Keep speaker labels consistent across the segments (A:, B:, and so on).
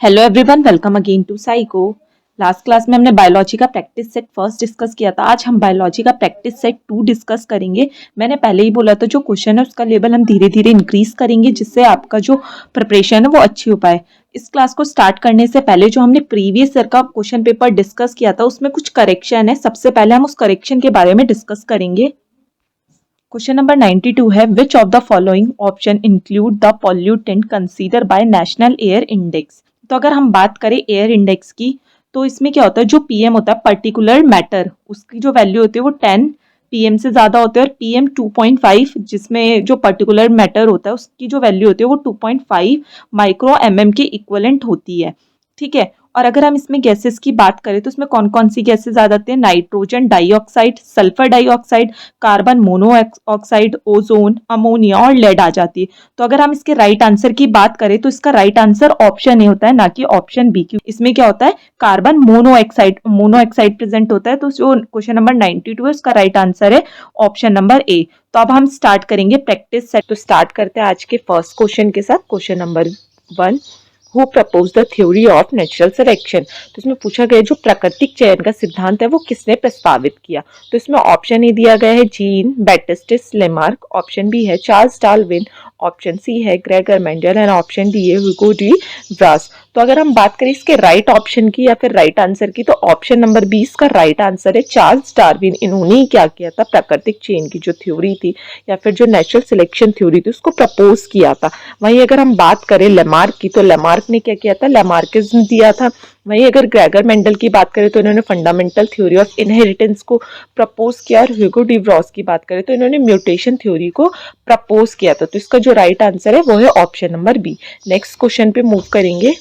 A: Hello everyone, welcome again to psycho. Last class में हमने biology का प्रैक्टिस सेट फर्स्ट डिस्कस किया था। आज हम बायोलॉजी का प्रैक्टिस सेट 2 डिस्कस करेंगे। मैंने पहले ही बोला था जो क्वेश्चन है उसका लेवल हम धीरे धीरे इंक्रीज करेंगे जिससे आपका जो प्रिपरेशन है वो अच्छी हो पाए। इस क्लास को स्टार्ट करने से पहले जो हमने प्रीवियस ईयर का क्वेश्चन पेपर डिस्कस किया था उसमें कुछ करेक्शन है। सबसे पहले हम उस करेक्शन के बारे में डिस्कस करेंगे। क्वेश्चन नंबर 92 है, which of the following option include the pollutant consider by national air index. तो अगर हम बात करें एयर इंडेक्स की तो इसमें क्या होता है, जो पीएम होता है पर्टिकुलर मैटर, उसकी जो वैल्यू होती है वो 10 पीएम से ज्यादा होते हैं, और पीएम 2.5 जिसमें जो पर्टिकुलर मैटर होता है उसकी जो वैल्यू होती है वो 2.5 माइक्रो एमएम के इक्वलेंट होती है। ठीक है। और अगर हम इसमें गैसेस की बात करें तो इसमें कौन कौन सी गैसेस आ जाती है, nitrogen dioxide, sulphur dioxide, carbon monoxide, ozone, ammonia और लेड आ जाती है। तो अगर हम इसके राइट आंसर की बात करें तो इसका राइट आंसर ऑप्शन ए होता है, ना कि ऑप्शन बी। क्योंकि इसमें क्या होता है, कार्बन मोनोऑक्साइड प्रेजेंट होता है। तो जो क्वेश्चन नंबर 92 है उसका राइट आंसर है ऑप्शन नंबर ए। तो अब हम स्टार्ट करेंगे प्रैक्टिस सेट। तो स्टार्ट करते हैं आज के फर्स्ट क्वेश्चन के साथ। Question number 1, who propose the theory of natural selection. तो इसमें पूछा गया जो प्राकृतिक चयन का सिद्धांत है वो किसने प्रस्तावित किया। तो इसमें ऑप्शन ए दिया गया है जीन बैटिस्टिस लेमार्क, ऑप्शन बी है चार्ल्स डार्विन, ऑप्शन सी है Gregor Mendel and option D है ह्यूगो डी व्रास। तो अगर हम बात करें इसके राइट ऑप्शन की या फिर राइट आंसर की तो ऑप्शन नंबर 20 का राइट आंसर है चार्ल्स डार्विन। इन्होंने ही क्या किया था, प्राकृतिक चयन की जो थ्योरी थी या फिर जो नेचुरल सिलेक्शन थ्योरी थी उसको प्रपोज किया था। वहीं अगर हम बात करें लेमार्क की तो लेमार्क ने क्या किया था, लेमार्किज्म दिया था। वहीं अगर ग्रेगर मेंडल की बात करें तो इन्होंने फंडामेंटल थ्योरी ऑफ इनहेरिटेंस को प्रपोज किया, और ह्यूगो डी व्रास की बात करें तो इन्होंने म्यूटेशन थ्योरी को प्रपोज किया था। तो इसका जो राइट आंसर है वो है option number B. Next question पे मूव करेंगे।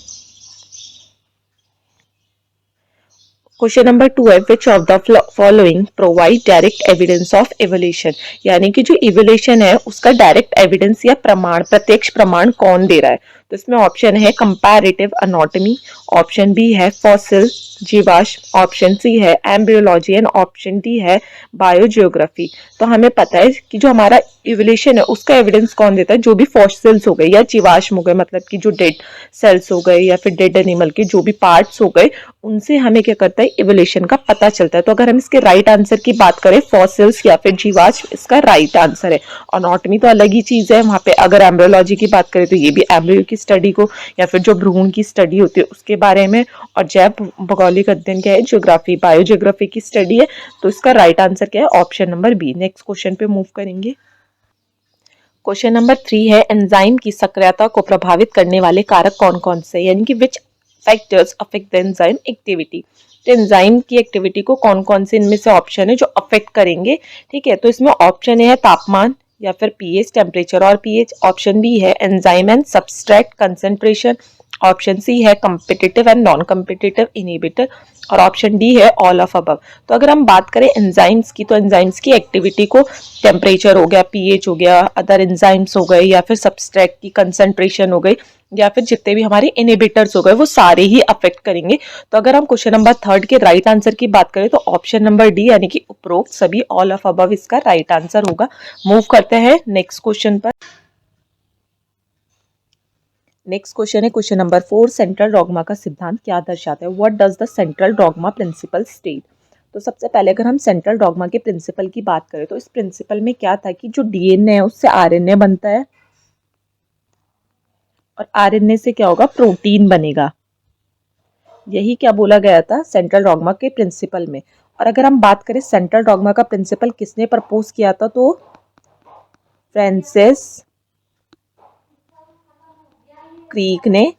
A: क्वेश्चन नंबर 2 है, which of the following provide direct evidence of evolution. यानी कि जो इवोल्यूशन है उसका डायरेक्ट एविडेंस या प्रमाण, प्रत्यक्ष प्रमाण कौन दे रहा है। तो इसमें ऑप्शन है कंपैरेटिव एनाटॉमी, ऑप्शन बी है फॉसिल जीवाश्म, ऑप्शन सी है एम्ब्रियोलॉजी एंड ऑप्शन डी है बायोजियोग्राफी। तो हमें पता है कि जो हमारा इवोल्यूशन है उसका एविडेंस कौन देता है, जो भी फॉसिल्स हो गए या जीवाश्म हो गए, मतलब कि जो डेड सेल्स हो गए या फिर डेड एनिमल के जो भी पार्ट्स हो गए, उनसे हमें क्या करता है, इवोल्यूशन का पता चलता है। तो अगर हम इसके राइट आंसर की बात करें फॉसिल्स या फिर जीवाश्म, इसका राइट आंसर है। एनाटॉमी तो अलग ही चीज है, वहां पे अगर एम्ब्रियोलॉजी की बात करें तो ये भी एम्ब्रियो की स्टडी को या फिर जो भ्रूण की स्टडी होती है उसके बारे में, और जैव भौगोलिक अध्ययन क्या है, ज्योग्राफी बायोजियोग्राफी की स्टडी है। तो इसका राइट आंसर क्या है, option number B. Next question पे मूव करेंगे। क्वेश्चन नंबर 3 है, एंजाइम की सक्रियता को प्रभावित करने वाले कारक कौन कौन से, यानी कि विच factors affect the enzyme activity. तो एंजाइम की एक्टिविटी को कौन कौन से इनमें से ऑप्शन है जो अफेक्ट करेंगे। ठीक है, तो इसमें ऑप्शन है तापमान या फिर पीएच, टेम्परेचर और पीएच, ऑप्शन बी है enzyme and substrate concentration, option C है competitive and non competitive inhibitor, और ऑप्शन डी है ऑल ऑफ अबव। तो अगर हम बात करें एंजाइम्स की तो एंजाइम्स की एक्टिविटी को टेम्परेचर हो गया, पीएच हो गया, अदर एंजाइम्स हो गए या फिर सबस्ट्रेट की कंसंट्रेशन हो गई या फिर जितने भी हमारे इनहिबिटर्स हो गए वो सारे ही अफेक्ट करेंगे। तो अगर हम क्वेश्चन नंबर 3 के राइट आंसर की बात करें तो ऑप्शन नंबर डी यानी कि उपरोक्त सभी ऑल ऑफ अबव इसका राइट आंसर होगा। मूव करते हैं नेक्स्ट क्वेश्चन पर। नेक्स्ट क्वेश्चन है क्वेश्चन नंबर 4, सेंट्रल डॉगमा का सिद्धांत क्या दर्शाता है। What does the central dogma principle state. तो सबसे पहले अगर हम सेंट्रल डॉगमा के प्रिंसिपल की बात करें तो इस प्रिंसिपल में क्या था कि जो डीएनए है उससे आरएनए बनता है, और आरएनए से क्या होगा, प्रोटीन बनेगा। यही क्या बोला गया था सेंट्रल डॉगमा के प्रिंसिपल में। और अगर हम बात करें सेंट्रल डॉगमा का प्रिंसिपल किसने प्रपोज किया था तो फ्रांसिस क्रीक ने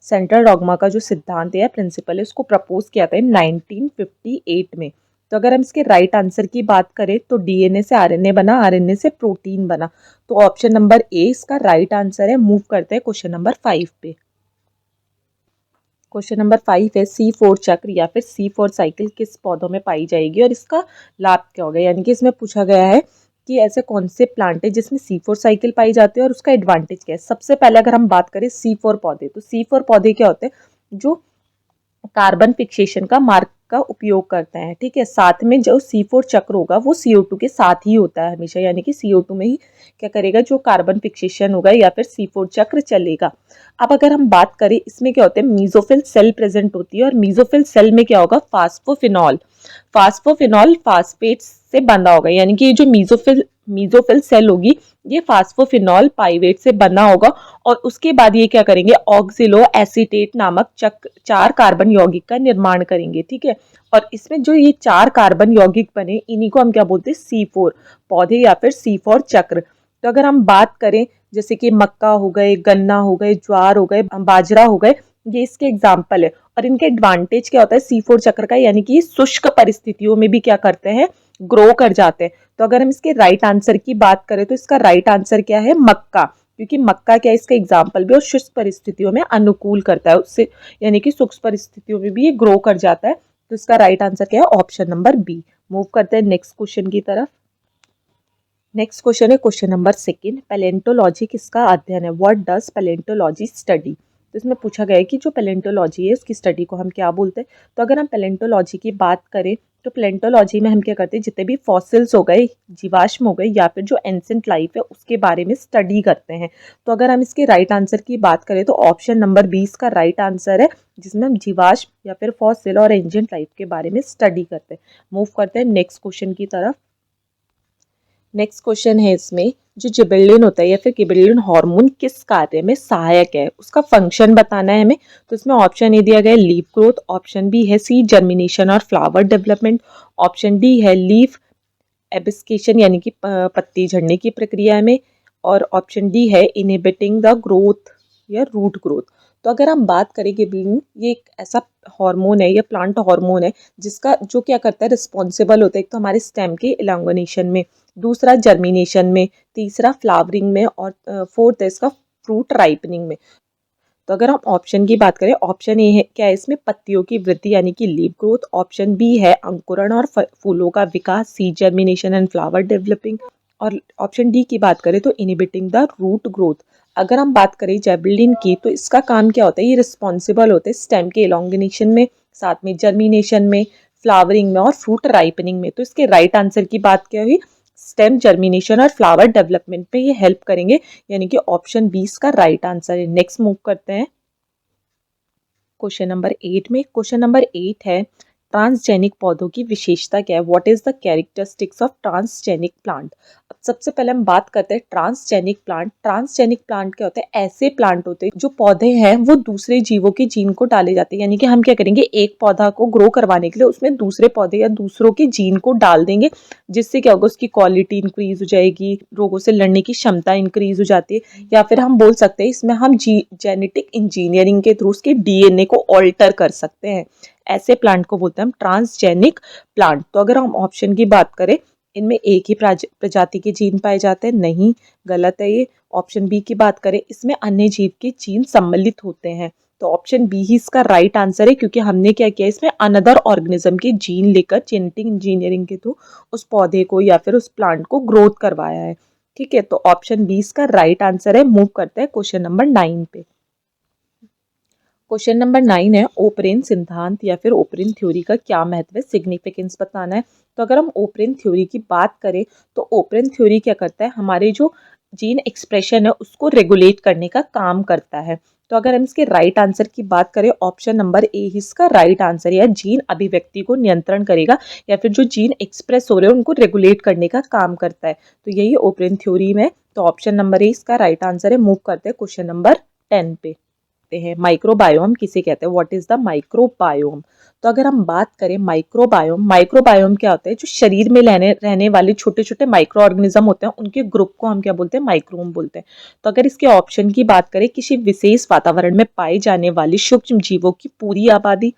A: सेंट्रल डॉगमा का जो सिद्धांत है प्रिंसिपल है उसको प्रपोज किया था इन 1958 में। तो अगर हम इसके राइट आंसर की बात करें तो डीएनए से आरएनए बना, आरएनए से प्रोटीन बना। तो ऑप्शन नंबर ए इसका राइट आंसर है। मूव करते हैं क्वेश्चन नंबर 5 पे। क्वेश्चन नंबर 5 है, C4 चक्र या फिर C4 साइकिल किस पौधों में पाई जाएगी और इसका लाभ क्या होगा। यानी कि इसमें पूछा गया है कि ऐसे कौन से प्लांट है जिसमें C4 साइकिल पाई जाती है और उसका एडवांटेज क्या है। सबसे पहले अगर हम बात करें C4 पौधे, तो C4 पौधे क्या होते हैं, जो कार्बन फिक्सेशन का का उपयोग करते हैं। ठीक है, साथ में जो C4 चक्र होगा वो CO2 के साथ ही होता है हमेशा, यानी कि CO2 में ही क्या करेगा, जो कार्बन फिक्सेशन होगा या फिर C4 चक्र चलेगा। अब अगर हम बात करें इसमें क्या होता है, मीजोफिल सेल प्रेजेंट होती है और मीजोफिल सेल में क्या होगा, फास्फोफिनॉल फास्फोफिनॉल फास्फेट से बंधा होगा, यानी कि ये जो मीजोफिल सेल होगी ये फास्फोफिनॉल पाइवेट से बना होगा और उसके बाद ये क्या करेंगे, ऑक्सिलो एसीटेट नामक 4 कार्बन यौगिक का निर्माण करेंगे। ठीक है, और इसमें जो ये 4 कार्बन यौगिक बने इन्हीं को हम क्या बोलते हैं, C4 पौधे या फिर C4 चक्र। तो अगर हम बात करें जैसे कि मक्का हो गए, गन्ना हो गए, ज्वार हो गए, बाजरा हो गए, ये इसके एग्जाम्पल है। और इनके एडवांटेज क्या होता है C4 चक्र का, यानी कि शुष्क परिस्थितियों में भी क्या करते हैं, ग्रो कर जाते हैं। तो अगर हम इसके राइट आंसर की बात करें तो इसका राइट आंसर क्या है, मक्का, क्योंकि मक्का क्या है, इसका एग्जाम्पल भी और शुष्क परिस्थितियों में अनुकूल करता है उससे, यानी कि शुष्क परिस्थितियों में भी ये ग्रो कर जाता है। तो इसका राइट आंसर क्या है, ऑप्शन नंबर बी। मूव करते हैं नेक्स्ट क्वेश्चन की तरफ। नेक्स्ट क्वेश्चन है क्वेश्चन नंबर 2, पैलेंटोलॉजी किसका अध्ययन है, व्हाट डज पैलेंटोलॉजी स्टडी। तो इसमें पूछा गया है कि जो पैलेंटोलॉजी है उसकी स्टडी को हम क्या बोलते हैं। तो अगर हम पैलेंटोलॉजी की बात करें तो पैलेंटोलॉजी में हम क्या करते हैं, जितने भी फॉसिल्स हो गए, जीवाश्म हो गए या फिर जो एंसेंट लाइफ है उसके बारे में स्टडी करते हैं। तो अगर हम इसके राइट आंसर की बात करें तो ऑप्शन नंबर 20 का राइट आंसर है, जिसमें हम जीवाश्म या फिर फॉसिल और एंसेंट लाइफ के बारे में स्टडी करते हैं। मूव करते हैं नेक्स्ट क्वेश्चन की तरफ। नेक्स्ट क्वेश्चन है इसमें, जो जिबेलिन होता है या फिर गिबेलिन हार्मोन किस कार्य में सहायक है, उसका फंक्शन बताना है हमें। तो इसमें ऑप्शन ए दिया गया है लीफ ग्रोथ, ऑप्शन बी है सीड जर्मिनेशन और फ्लावर डेवलपमेंट, ऑप्शन डी है लीफ एबिस्केशन यानी कि पत्ती झड़ने की प्रक्रिया में, और ऑप्शन डी है इनहिबिटिंग द ग्रोथ या रूट ग्रोथ। तो अगर हम बात करें गिबेलिन, ये एक ऐसा हार्मोन है या प्लांट हार्मोन है जिसका जो क्या करता है, रिस्पॉन्सिबल होता है एक तो हमारे स्टेम के इलांगोनेशन में, दूसरा जर्मिनेशन में, तीसरा फ्लावरिंग में और फोर्थ है इसका फ्रूट राइपनिंग में। तो अगर हम ऑप्शन की बात करें, ऑप्शन ए है क्या है इसमें, पत्तियों की वृद्धि यानी कि लीफ ग्रोथ, ऑप्शन बी है अंकुरण और फूलों का विकास, सी जर्मिनेशन एंड फ्लावर डेवलपिंग, और ऑप्शन डी की बात करें तो इनहिबिटिंग द रूट ग्रोथ। अगर हम बात करें जेबलिन की तो इसका काम क्या होता है, ये रिस्पॉन्सिबल होते हैं स्टेम के इलोंगिनेशन में, साथ में जर्मिनेशन में, फ्लावरिंग में और फ्रूट राइपनिंग में। तो इसके राइट आंसर की बात क्या हुई, स्टेम जर्मिनेशन और फ्लावर डेवलपमेंट पे ये हेल्प करेंगे, यानी कि ऑप्शन 20 का राइट आंसर है। नेक्स्ट मूव करते हैं क्वेश्चन नंबर 8 में। क्वेश्चन नंबर 8 है, ट्रांसजेनिक पौधों की विशेषता क्या है, what is the characteristics of transgenic plant. अब सबसे पहले हम बात करते हैं ट्रांसजेनिक प्लांट। ट्रांसजेनिक प्लांट क्या होते हैं, ऐसे प्लांट होते हैं जो पौधे हैं वो दूसरे जीवों के जीन को डाले जाते हैं, यानी कि हम क्या करेंगे, एक पौधा को ग्रो करवाने के लिए उसमें दूसरे पौधे या दूसरों के जीन को डाल देंगे, जिससे क्या होगा, उसकी क्वालिटी इंक्रीज हो जाएगी, रोगों से लड़ने की क्षमता इंक्रीज हो जाती है, या फिर हम बोल सकते हैं इसमें हम जेनेटिक इंजीनियरिंग के थ्रू उसके DNA को ऑल्टर कर सकते हैं। ऐसे प्लांट को बोलते हैं हम ट्रांसजेनिक प्लांट। तो अगर हम ऑप्शन की बात करें, इनमें एक ही प्रजाति के जीन पाए जाते हैं, नहीं, गलत है ये। ऑप्शन बी की बात करें, इसमें अन्य जीव के जीन सम्मिलित होते हैं, तो ऑप्शन बी ही इसका राइट आंसर है, क्योंकि हमने क्या किया, इसमें अनदर ऑर्गेनिज्म के जीन लेकर जेनेटिक इंजीनियरिंग के थ्रू उस पौधे को या फिर उस प्लांट को ग्रोथ करवाया है। ठीक है, तो ऑप्शन 20 का राइट आंसर है। मूव करते हैं क्वेश्चन नंबर 9 पे। क्वेश्चन नंबर 9 है, ओपरेन सिद्धांत या फिर ओपरेन थ्योरी का क्या महत्व है, सिग्निफिकेंस बताना है। तो अगर हम ओपरेन थ्योरी की बात करें तो ओपरेन थ्योरी क्या करता है, हमारे जो जीन एक्सप्रेशन है उसको रेगुलेट करने का काम करता है। तो अगर हम इसके राइट आंसर की बात करें, ऑप्शन नंबर ए इसका राइट आंसर है, जीन अभिव्यक्ति को नियंत्रण करेगा या फिर जो जीन एक्सप्रेस हो रहे हैं उनको रेगुलेट करने का काम करता है। तो यही ओपरेन थ्योरी में, तो ऑप्शन नंबर ए इसका राइट आंसर है। मूव करते हैं क्वेश्चन नंबर 10 पे हैं, माइक्रोबायोम किसे कहते हैं, व्हाट इज द माइक्रोबायोम। तो अगर हम बात करें माइक्रोबायोम क्या होता है, जो शरीर में रहने वाले छोटे छोटे माइक्रो ऑर्गेनिज्म होते हैं उनके ग्रुप को हम क्या बोलते हैं, माइक्रोम बोलते हैं। तो अगर इसके ऑप्शन की बात करें, किसी विशेष वातावरण में पाए जाने वाले सूक्ष्म जीवों की पूरी आबादी,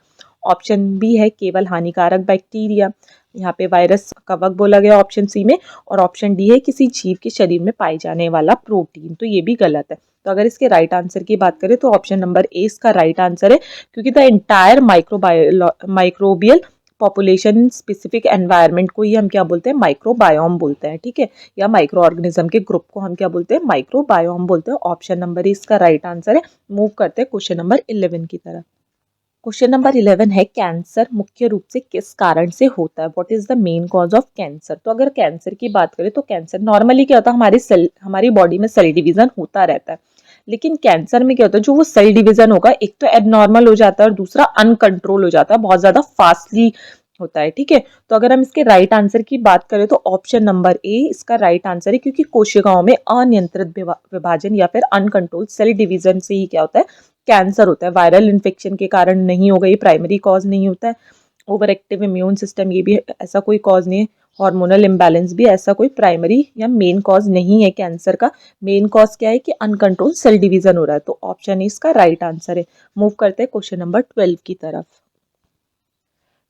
A: ऑप्शन बी है केवल हानिकारक बैक्टीरिया, यहाँ पे वायरस कवक बोला गया ऑप्शन सी में, और ऑप्शन डी है किसी जीव के शरीर में पाए जाने वाला प्रोटीन, तो ये भी गलत है। तो अगर इसके राइट आंसर की बात करें तो ऑप्शन नंबर ए इसका राइट आंसर है, क्योंकि the entire microbial population specific environment को ही हम क्या बोलते हैं, माइक्रोबायोम बोलते हैं। ठीक है, या माइक्रो ऑर्गेनिज्म के ग्रुप को हम क्या बोलते हैं, माइक्रोबायोम बोलते हैं। ऑप्शन नंबर ए इसका राइट आंसर है। मूव करते हैं क्वेश्चन नंबर 11 की तरफ। क्वेश्चन नंबर 11 है कैंसर मुख्य रूप से किस कारण से होता है, what is the main cause of cancer. तो अगर कैंसर की बात करें तो कैंसर नॉर्मली क्या होता है, हमारी बॉडी में सेल डिवीजन होता रहता है, लेकिन कैंसर में क्या होता है, जो वो सेल डिवीजन होगा एक तो एबनॉर्मल हो जाता है और दूसरा अनकंट्रोल हो जाता है, बहुत ज्यादा फास्टली होता है। ठीक है, तो अगर हम इसके राइट आंसर की बात करें तो ऑप्शन नंबर ए इसका राइट आंसर है, क्योंकि कोशिकाओं में अनियंत्रित विभाजन या फिर अनकंट्रोल सेल डिवीजन से ही क्या होता है, कैंसर होता है। वायरल इन्फेक्शन के कारण नहीं होगा, ये प्राइमरी कॉज नहीं होता है। ओवर एक्टिव इम्यून सिस्टम, ये भी ऐसा कोई कॉज नहीं है। हार्मोनल इम्बैलेंस भी ऐसा कोई प्राइमरी या मेन कॉज नहीं है कैंसर का। मेन कॉज क्या है कि अनकंट्रोल सेल डिवीजन हो रहा है, तो ऑप्शन इसका राइट आंसर है। मूव करते हैं क्वेश्चन नंबर 12 की तरफ।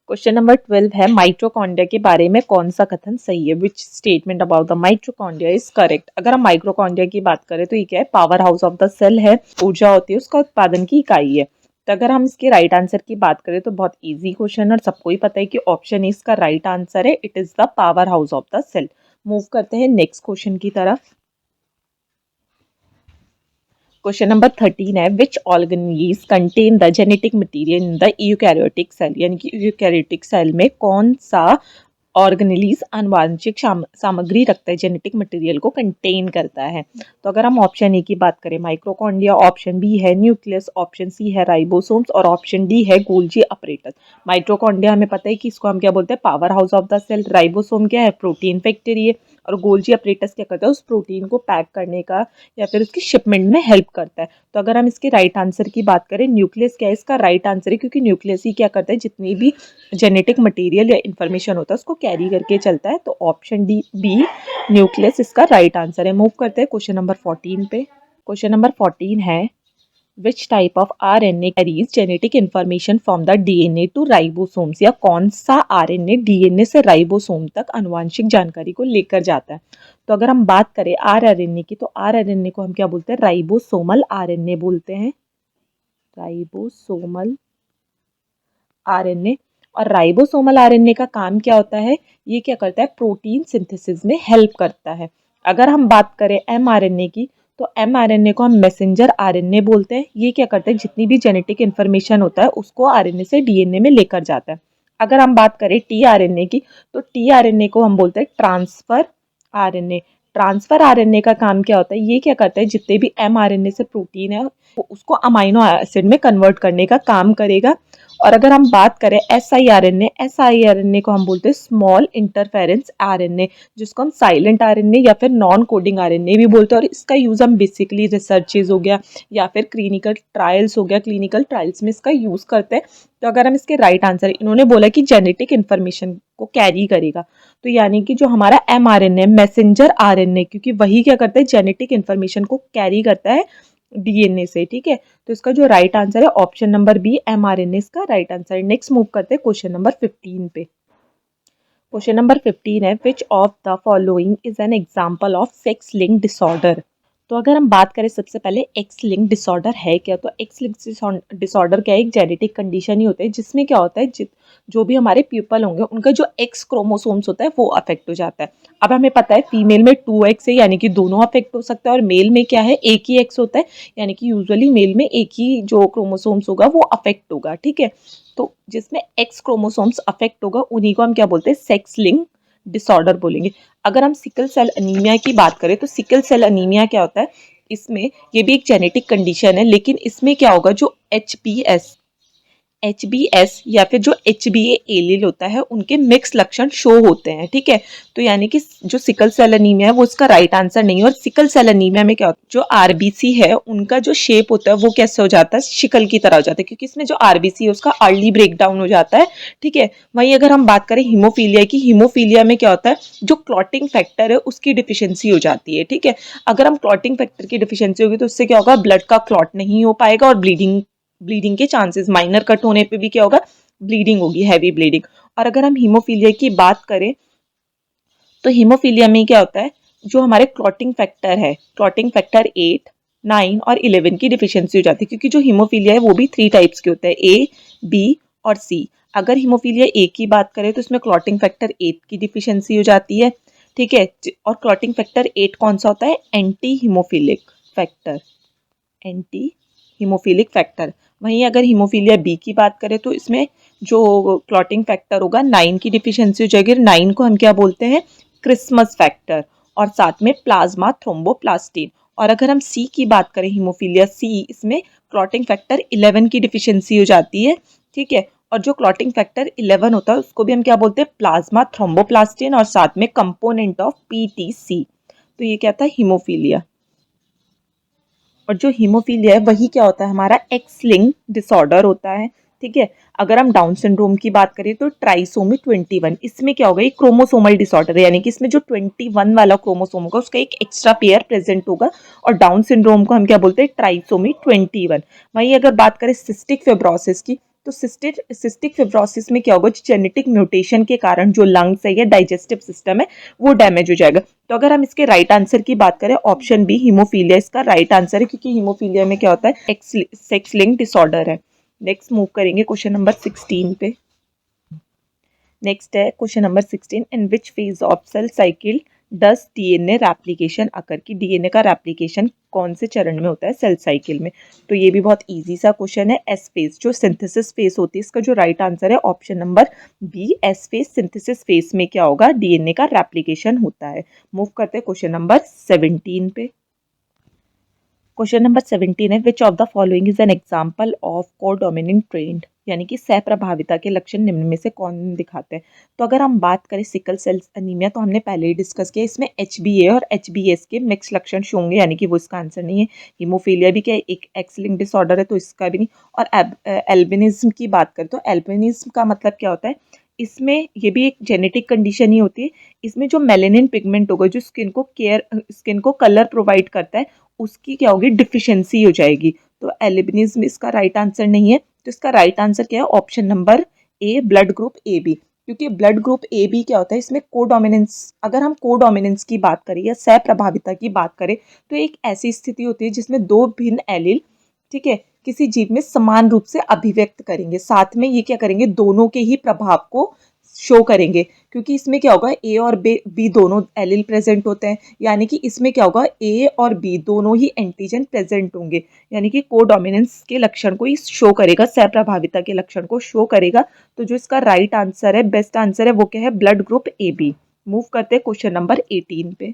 A: क्वेश्चन नंबर 12 है माइटोकॉन्ड्रिया के बारे में कौन सा कथन सही है, which statement about the mitochondria is correct. अगर हम माइटोकॉन्ड्रिया की बात करें तो ये क्या है, powerhouse of the cell है, ऊर्जा होती है, उसका उत्पादन की इकाई है। तो अगर हम इसके राइट आंसर की बात करें तो बहुत इजी क्वेश्चन और सबको ही पता है कि ऑप्शन इसका राइट आंसर है, it is the powerhouse of the cell. Move करते हैं नेक्स्ट क्वेश्चन की तरफ। क्वेश्चन नंबर 13 है which organelles contain the genetic material in the eukaryotic cell, यानी कि यूकैरियोटिक सेल में कौन सा ऑर्गेनेलीज आनुवांशिक सामग्री रखता है, जेनेटिक मटेरियल को कंटेन करता है। तो अगर हम ऑप्शन ए की बात करें माइक्रोकॉन्ड्रिया, ऑप्शन बी है न्यूक्लियस, ऑप्शन सी है राइबोसोम्स और ऑप्शन डी है गोल्जी अपरेटस। माइट्रोकॉन्ड्रिया हमें पता है कि इसको हम क्या बोलते हैं, powerhouse of the cell. Ribosome क्या है, प्रोटीन फैक्ट्री है। और गोल्जी अपरेटस क्या करता है, उस प्रोटीन को पैक करने का या फिर उसकी शिपमेंट में हेल्प करता है। तो अगर हम इसके राइट आंसर की बात करें, न्यूक्लियस क्या है, इसका राइट आंसर है, क्योंकि न्यूक्लियस ही क्या करता है, जितनी भी जेनेटिक मटेरियल या इन्फॉर्मेशन होता है उसको कैरी करके चलता है। तो ऑप्शन डी बी न्यूक्लियस इसका राइट आंसर है। मूव करते हैं क्वेश्चन नंबर 14 पे। क्वेश्चन नंबर 14 है which type of RNA carries genetic information from the DNA to ribosomes, या कौन सा आरएनए डीएनए से राइबोसोम तक आनुवांशिक जानकारी को लेकर जाता है। तो अगर हम बात करें आरएनए की, तो आरएनए को हम क्या बोलते हैं, राइबोसोमल आरएनए बोलते हैं, राइबोसोमल आरएनए। और राइबोसोमल आरएनए का काम क्या होता है, ये क्या करता है, प्रोटीन सिंथेसिस में हेल्प करता है। अगर हम बात करें एमआरएनए की, तो एमआरएनए को हम मैसेंजर आरएनए बोलते हैं। ये क्या करते हैं, जितनी भी जेनेटिक इन्फॉर्मेशन होता है उसको आरएनए से डीएनए में लेकर जाता है। अगर हम बात करें टीआरएनए की, तो टीआरएनए को हम बोलते हैं ट्रांसफर आरएनए। ट्रांसफर आरएनए का काम क्या होता है, ये क्या करता है, जितने भी एमआरएनए से प्रोटीन है उसको अमाइनो एसिड में कन्वर्ट करने का काम करेगा। और अगर हम बात करें एसआईआरएनए को हम बोलते हैं स्मॉल इंटरफेरेंस आरएनए, जिसको हम साइलेंट आरएनए या फिर नॉन कोडिंग आरएनए भी बोलते हैं। और इसका यूज हम बेसिकली रिसर्चेज हो गया या फिर क्लिनिकल ट्रायल्स हो गया, क्लिनिकल ट्रायल्स में इसका यूज करते हैं। तो अगर हम इसके राइट आंसर, इन्होंने बोला कि जेनेटिक इन्फॉर्मेशन को कैरी करेगा, तो यानी कि जो हमारा एमआरएनए मैसेंजर आरएनए, क्योंकि वही क्या करता है, जेनेटिक इन्फॉर्मेशन को कैरी करता है डीएनए से। ठीक है, तो इसका जो राइट आंसर है ऑप्शन नंबर बी एमआरएनए इसका राइट आंसर है। नेक्स्ट मूव करते हैं क्वेश्चन नंबर 15 पे। क्वेश्चन नंबर 15 है which of the following is an example of sex link disorder. तो अगर हम बात करें सबसे पहले एक्स लिंक डिसऑर्डर है क्या, तो एक्स लिंक डिसऑर्डर क्या है, एक जेनेटिक कंडीशन ही होता है जिसमें क्या होता है, जो भी हमारे पीपल होंगे उनका जो एक्स क्रोमोसोम्स होता है वो अफेक्ट हो जाता है। अब हमें पता है फीमेल में 2x है, यानी कि दोनों अफेक्ट हो सकता है, और मेल में क्या है, एक ही एक्स होता है, यानी कि यूजुअली मेल में एक ही जो क्रोमोसोम्स होगा वो अफेक्ट होगा। ठीक है, तो जिसमें एक्स क्रोमोसोम्स अफेक्ट होगा उन्हीं को हम क्या बोलते हैं, सेक्स लिंक डिसऑर्डर बोलेंगे। अगर हम सिकल सेल अनीमिया की बात करें, तो सिकल सेल अनीमिया क्या होता है, इसमें ये भी एक जेनेटिक कंडीशन है, लेकिन इसमें क्या होगा, जो एच बी एस या फिर जो HbA एलील होता है उनके मिक्स लक्षण शो होते हैं। ठीक है, तो यानी कि जो सिकल सेल अनीमिया है वो इसका राइट आंसर नहीं है। और सिकल सेल अनीमिया में क्या होता है, जो आरबीसी है उनका जो शेप होता है वो कैसे हो जाता है, शिकल की तरह हो जाता है, क्योंकि इसमें जो आरबीसी है उसका अर्ली ब्रेक डाउन हो जाता है। ठीक है, वहीं अगर हम बात करें हीमोफीलिया की, हीमोफीलिया में क्या होता है, जो क्लॉटिंग फैक्टर है उसकी डिफिशियंसी हो जाती है। ठीक है, अगर हम क्लॉटिंग फैक्टर की डिफिशियंसी होगी तो उससे क्या होगा, ब्लड का क्लॉट नहीं हो पाएगा और ब्लीडिंग के चांसेस, माइनर कट होने पे भी क्या होगा, ब्लीडिंग होगी, हैवी ब्लीडिंग। और अगर हम हीमोफीलिया की बात करें, तो हीमोफीलिया में क्या होता है, जो हमारे क्लॉटिंग फैक्टर है, क्लॉटिंग फैक्टर 8, 9 और 11 की डिफिशियंसी हो जाती है, क्योंकि जो हीमोफीलिया है वो भी 3 टाइप्स के होते हैं, ए, बी और सी। अगर हीमोफीलिया ए की बात करें तो इसमें क्लॉटिंग फैक्टर 8 की डिफिशियंसी हो जाती है। ठीक है, और क्लॉटिंग फैक्टर 8 कौन सा होता है, antihaemophilic factor, antihaemophilic factor. वहीं अगर हीमोफीलिया बी की बात करें तो इसमें जो क्लॉटिंग फैक्टर होगा 9 की डिफिशियंसी हो जाएगी। 9 को हम क्या बोलते हैं, क्रिसमस फैक्टर, और साथ में प्लाज्मा थ्रोम्बोप्लास्टिन। और अगर हम सी की बात करें, हीमोफीलिया सी, इसमें क्लॉटिंग फैक्टर 11 की डिफिशियंसी हो जाती है, ठीक है। और जो क्लॉटिंग फैक्टर 11 होता है उसको भी हम क्या बोलते हैं, प्लाज्मा थ्रोम्बोप्लास्टिन, और साथ में कंपोनेंट ऑफ पीटीसी। तो ये क्या था, हीमोफीलिया। और जो हीमोफीलिया है वही क्या होता है, हमारा एक्स लिंक डिसऑर्डर होता है, ठीक है। अगर हम डाउन सिंड्रोम की बात करें तो ट्राइसोमी 21, इसमें क्या होगा, ये क्रोमोसोमल डिसऑर्डर है, यानी कि इसमें जो 21 वाला क्रोमोसोम होगा उसका एक एक्स्ट्रा पेयर प्रेजेंट होगा, और डाउन सिंड्रोम को हम क्या बोलते हैं, ट्राइसोमी 21। वहीं अगर बात करें सिस्टिक फिब्रोसिस की, तो सिस्टिक फिब्रोसिस में क्या होगा, जेनेटिक म्यूटेशन के कारण जो लंग्स है या डाइजेस्टिव सिस्टम है वो डैमेज हो जाएगा। तो अगर हम इसके राइट आंसर की बात करें, ऑप्शन बी हीमोफीलिया इसका राइट आंसर है, क्योंकि हीमोफीलिया में क्या होता है, सेक्स लिंक डिसऑर्डर है। नेक्स्ट मूव करेंगे क्वेश्चन नंबर 16 पे। नेक्स्ट है question number 16, in which phase of cell cycle does DNA replication occur, की डीएनए का रेप्लिकेशन कौन से चरण में होता है सेल साइकिल में। तो ये भी बहुत इजी सा क्वेश्चन है। एस फेज, जो सिंथेसिस फेज होती है, इसका जो राइट आंसर है option number B, S phase, synthesis phase में क्या होगा, डीएनए का रेप्लिकेशन होता है। मूव करते हैं क्वेश्चन नंबर 17 पे। क्वेश्चन नंबर 17 है, which of the following is an example of codominant trend, यानी कि सहप्रभाविता के लक्षण निम्न में से कौन दिखाते हैं। तो अगर हम बात करें सिकल सेल अनीमिया, तो हमने पहले ही डिस्कस किया, इसमें HbA और HbS के मिक्स लक्षण शो होंगे, यानी कि वो इसका आंसर नहीं है। हीमोफीलिया भी क्या है, एक एक्स लिंक्ड डिसऑर्डर है, तो इसका भी नहीं। और एल्बिनिज्म की बात करें तो एल्बिनिज्म का मतलब क्या होता है, इसमें ये भी एक जेनेटिक कंडीशन ही होती है। इसमें जो मेलेनिन पिगमेंट होगा, जो स्किन को कलर प्रोवाइड करता है, उसकी क्या होगी, डिफिशियंसी हो जाएगी। तो एल्बिनिज्म इसका राइट आंसर नहीं है। तो इसका राइट आंसर क्या है, option number A, blood group A B. क्योंकि ब्लड ग्रुप ए बी क्या होता है, इसमें कोडोमिनेंस, अगर हम कोडोमिनेंस की बात करें या सहप्रभाविता की बात करें, तो एक ऐसी स्थिति होती है जिसमें दो भिन्न एलील, ठीक है, किसी जीव में समान रूप से अभिव्यक्त करेंगे, साथ में ये क्या करेंगे, दोनों के ही प्रभाव को शो करेंगे। क्योंकि इसमें क्या होगा, ए और बी दोनों एलील प्रेजेंट होते हैं, यानी कि इसमें क्या होगा, ए और बी दोनों ही एंटीजन प्रेजेंट होंगे, यानी कि कोडोमिनेंस के लक्षण को ही शो करेगा, सहप्रभाविता के लक्षण को शो करेगा। तो जो इसका राइट आंसर है, बेस्ट आंसर है, वो क्या है, blood group A B. Move करते हैं क्वेश्चन नंबर 18 पे।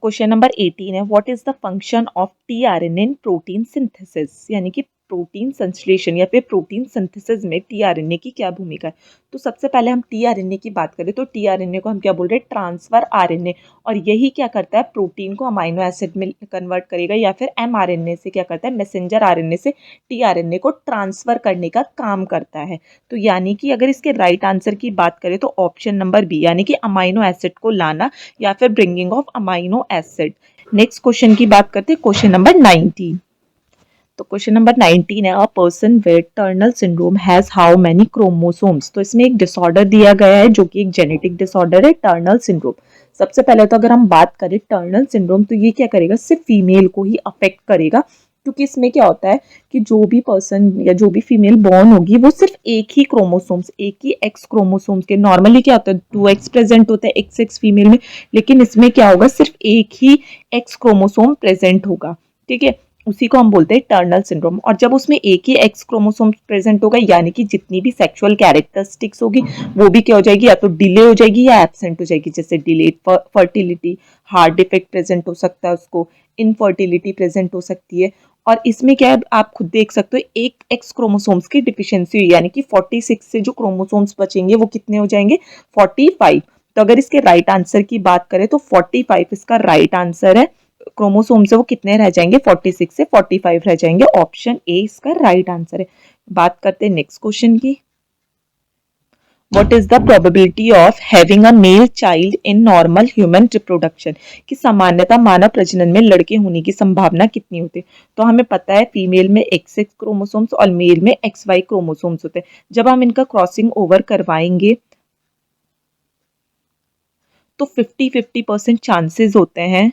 A: क्वेश्चन नंबर 18 है, what is the function of tRNA in protein synthesis, यानी कि प्रोटीन संश्लेषण या फिर प्रोटीन सिंथेसिस में टीआरएनए की क्या भूमिका है। तो सबसे पहले हम टीआरएनए की बात करें तो टीआरएनए को हम क्या बोल रहे हैं, ट्रांसफर आरएनए, और यही क्या करता है, प्रोटीन को अमाइनो एसिड में कन्वर्ट करेगा, या फिर एमआरएनए से क्या करता है, मैसेंजर आरएनए से टीआरएनए को ट्रांसफर करने का काम करता है। तो यानी कि अगर इसके राइट आंसर की बात करें तो ऑप्शन नंबर बी, यानी कि अमाइनो एसिड को लाना या फिर bringing of amino acid. Next question की बात करते हैं, क्वेश्चन नंबर 19। तो क्वेश्चन नंबर 19 है, a person with Turner syndrome has how many chromosomes. तो इसमें एक डिसऑर्डर दिया गया है जो कि एक जेनेटिक डिसऑर्डर है, टर्नल सिंड्रोम। सबसे पहले तो अगर हम बात करें टर्नल सिंड्रोम, तो ये क्या करेगा, सिर्फ फीमेल को ही अफेक्ट करेगा। क्योंकि इसमें क्या होता है कि जो भी पर्सन या जो भी फीमेल बॉर्न होगी वो सिर्फ एक ही क्रोमोसोम्स, एक ही एक्स क्रोमोसोम्स के, नॉर्मली क्या होता है 2x प्रेजेंट होता है XX फीमेल में, लेकिन इसमें क्या होगा, सिर्फ एक ही एक्स क्रोमोसोम प्रेजेंट होगा, ठीक है। उसी को हम बोलते हैं टर्नल सिंड्रोम। और जब उसमें एक ही एक्स क्रोमोसोम प्रेजेंट होगा, यानी कि जितनी भी सेक्सुअल कैरेक्टरिस्टिक्स होगी वो भी क्या हो जाएगी, या तो डिले हो जाएगी या एब्सेंट हो जाएगी। जैसे delayed fertility, heart defect present हो सकता है उसको, इनफर्टिलिटी प्रेजेंट हो सकती है। और इसमें क्या है, आप खुद देख सकते हो, एक एक्स क्रोमोसोम्स की डिफिशियंसी हुई, यानी कि 46 से जो क्रोमोसोम्स बचेंगे वो कितने हो जाएंगे, 45। तो अगर इसके राइट आंसर की बात करें तो 45 इसका राइट आंसर है। क्रोमोसोम से वो कितने रह जाएंगे, 46 से 45 रह जाएंगे। ऑप्शन ए इसका राइट आंसर है। बात करते हैं नेक्स्ट क्वेश्चन की। What is the probability of having a male child in normal human reproduction? कि सामान्यतः मानव प्रजनन में लड़के होने की संभावना कितनी होती है। तो हमें पता है फीमेल में XX क्रोमोसोम्स और मेल में XY क्रोमोसोम्स होते हैं। जब हम इनका क्रॉसिंग ओवर करवाएंगे तो 50-50% चांसेस होते हैं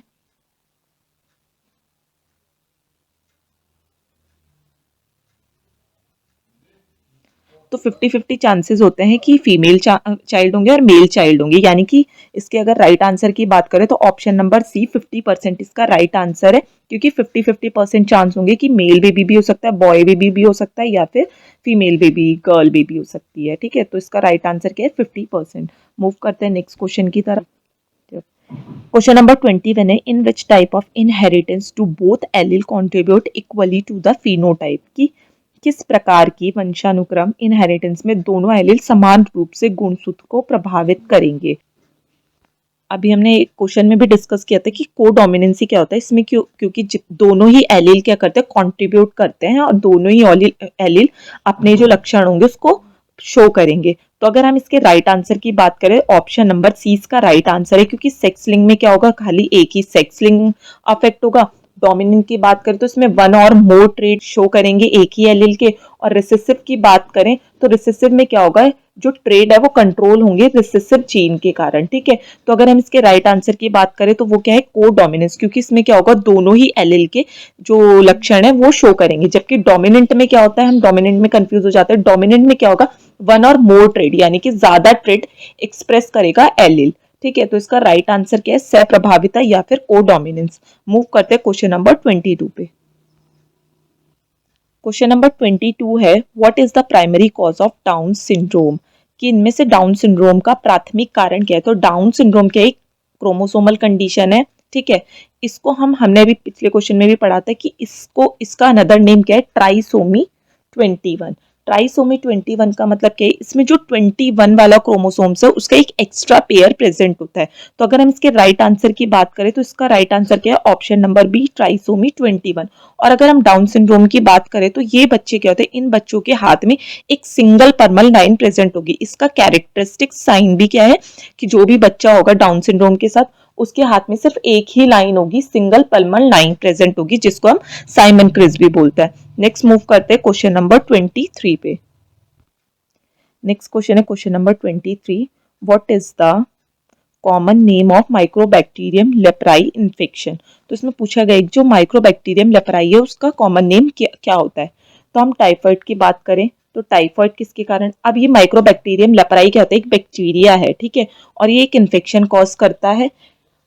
A: तो 50-50 चांसेस होते हैं कि फीमेल चाइल्ड होंगे और मेल चाइल्ड होंगे, यानी कि इसके अगर राइट आंसर की बात करें तो ऑप्शन नंबर सी 50% इसका राइट आंसर है, क्योंकि 50-50% चांस होंगे कि मेल बेबी भी हो सकता है, बॉय बेबी भी हो सकता है, या फिर फीमेल बेबी गर्ल बेबी हो सकती है। ठीक है, तो इसका राइट आंसर क्या है 50%। मूव करते हैं नेक्स्ट क्वेश्चन की तरफ। क्वेश्चन नंबर 21 है, in which type of inheritance do both allele contribute equally to the phenotype, की किस प्रकार की वंशानुक्रम इनहेरिटेंस में दोनों एलील समान रूप से गुणसूत्र को प्रभावित करेंगे। अभी हमने एक क्वेश्चन में भी डिस्कस किया था कि कोडोमिनेंसी क्या होता है इसमें, क्योंकि दोनों ही एलील क्या करते हैं, कंट्रीब्यूट करते हैं और दोनों ही एलील अपने जो लक्षण होंगे उसको शो करेंगे। तो अगर हम इसके राइट आंसर की बात करें, ऑप्शन नंबर सी इसका राइट आंसर है, क्योंकि सेक्स लिंग में क्या होगा, खाली एक ही सेक्स लिंग अफेक्ट होगा। डोमिनेंट की बात करें तो इसमें वन और मोर ट्रेड शो करेंगे एक ही एलील के, और रिसेसिव की बात करें तो रिसेसिव में क्या होगा, जो ट्रेड है वो कंट्रोल होंगे रिसेसिव जीन के कारण। ठीक है, तो अगर हम इसके राइट आंसर की बात करें तो वो क्या है, को डोमिनेंस, क्योंकि इसमें क्या होगा, दोनों ही एलील के जो लक्षण है वो शो करेंगे। जबकि डोमिनेंट में क्या होता है, हम डोमिनेंट में कंफ्यूज हो जाते हैं। डोमिनेंट में क्या होगा, वन और मोर ट्रेड, यानी कि ज्यादा ट्रेड एक्सप्रेस करेगा एलील। ठीक है, तो इसका राइट आंसर क्या है, सह प्रभाविता या फिर को डोमिनेंस। मूव करते हैं क्वेश्चन नंबर 22 पे। क्वेश्चन नंबर 22 है, what is the primary cause of down syndrome, कि इनमें से डाउन सिंड्रोम का प्राथमिक कारण क्या है। तो डाउन सिंड्रोम क्या एक क्रोमोसोमल कंडीशन है। ठीक है, इसको हमने भी पिछले क्वेश्चन में भी पढ़ा था कि इसका अनदर नेम क्या है, ट्राइसोमी 21। ट्राइसोमी 21 का मतलब क्या है, इसमें जो 21 वाला क्रोमोसोम्स है उसका एक एक्स्ट्रा पेयर प्रेजेंट होता है। तो अगर हम इसके राइट आंसर की बात करें तो इसका राइट आंसर क्या है, ऑप्शन नंबर बी ट्राइसोमी 21। और अगर हम डाउन सिंड्रोम की बात करें तो ये बच्चे क्या होते हैं, इन बच्चों के हाथ में एक सिंगल पर्मल लाइन प्रेजेंट होगी। इसका कैरेक्टरिस्टिक साइन भी क्या है, कि जो भी बच्चा होगा डाउन सिंड्रोम के साथ उसके हाथ में सिर्फ एक ही लाइन होगी, सिंगल पल्मल लाइन प्रेजेंट होगी, जिसको हम साइमन क्रिज भी बोलते हैं। नेक्स्ट मूव करते हैं क्वेश्चन नंबर 23 पे। नेक्स्ट क्वेश्चन है question number 23, what is the common name of mycobacterium leprae infection. तो इसमें पूछा गया जो माइक्रोबैक्टीरियम लेप्राई है उसका कॉमन नेम क्या होता है। तो हम टाइफाइड की बात करें तो टाइफाइड किसके कारण, अब ये माइक्रोबैक्टीरियम लेप्राई क्या होता है, एक बैक्टीरिया है। ठीक है, और ये एक इन्फेक्शन कॉज करता है।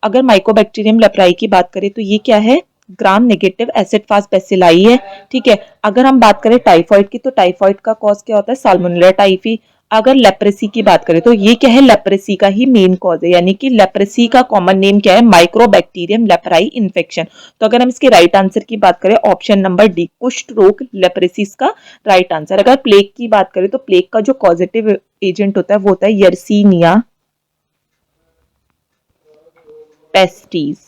A: अगर माइक्रोबैक्टीरियम लेप्राई की बात करें तो ये क्या है, gram negative acid fast bacilli है। ठीक है, अगर हम बात करें टाइफाइड की तो टाइफाइड का कॉज क्या होता है, साल्मोनेला टाइफी। अगर लेप्रेसी की बात करें तो ये क्या है, लेप्रेसी का ही मेन कॉज है, यानी कि लेप्रेसी का कॉमन नेम क्या है, माइक्रोबैक्टीरियम लेप्राई इन्फेक्शन। तो अगर हम इसके राइट आंसर की बात करें, ऑप्शन नंबर डी कुष्ठ रोग लेप्रेसी का राइट आंसर। अगर प्लेग की बात करें तो प्लेग का जो कॉजेटिव एजेंट होता है वो होता है यर्सीनिया पेस्टिस।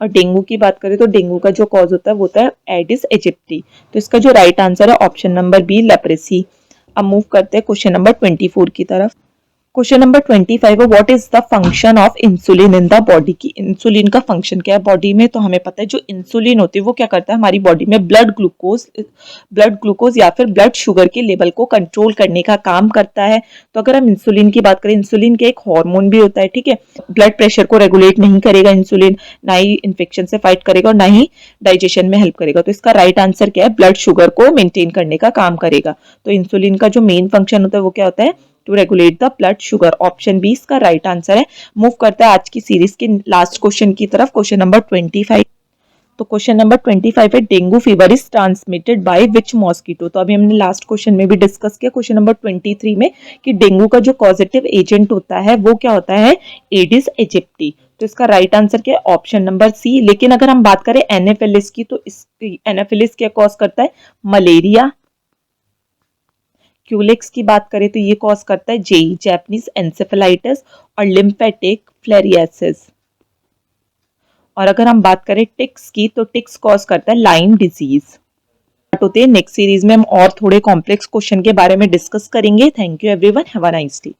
A: और डेंगू की बात करें तो डेंगू का जो कॉज होता है वो होता है एडिस इजिप्टी। तो इसका जो राइट आंसर है ऑप्शन नंबर बी लेप्रेसी। अब मूव करते हैं क्वेश्चन नंबर 24 की तरफ। क्वेश्चन नंबर 25 है, what is the function of insulin in the body, की इंसुलिन का फंक्शन क्या है बॉडी में। तो हमें पता है जो इंसुलिन होती है वो क्या करता है, हमारी बॉडी में ब्लड ग्लूकोज या फिर ब्लड शुगर के लेवल को कंट्रोल करने का काम करता है। तो अगर हम इंसुलिन की बात करें, इंसुलिन के एक हार्मोन भी होता है। ठीक है, ब्लड प्रेशर को रेगुलेट नहीं करेगा इंसुलिन, ना ही इन्फेक्शन से फाइट करेगा और ना ही डाइजेशन में हेल्प करेगा। तो इसका राइट आंसर क्या है, ब्लड शुगर को मेंटेन करने का काम करेगा। तो इंसुलिन का जो मेन फंक्शन होता है वो क्या होता है, to regulate the blood sugar. Option B इसका राइट आंसर है। मूव करता है आज की सीरीज के लास्ट क्वेश्चन की तरफ, क्वेश्चन नंबर 25। तो क्वेश्चन नंबर 25 है, dengue fever is transmitted by which mosquito. तो अभी हमने लास्ट क्वेश्चन में भी डिस्कस किया क्वेश्चन नंबर 23 में कि डेंगू का जो पॉजिटिव एजेंट होता है वो क्या होता है, एडिस इजिप्टी। तो इसका राइट आंसर क्या है, ऑप्शन नंबर सी। लेकिन अगर हम बात करें एनाफिलिस की तो एनाफिलिस क्या कॉज करता है, मलेरिया। क्यूलिक्स की बात करें तो ये कॉज करता है जेई जैपनीज एंसेफेलाइटिस और लिम्फेटिक फ्लेरियासिस। और अगर हम बात करें टिक्स की तो टिक्स कॉज करता है लाइम डिजीज। होते हैं नेक्स्ट सीरीज में हम और थोड़े कॉम्प्लेक्स क्वेश्चन के बारे में डिस्कस करेंगे। Thank you everyone, have a nice day.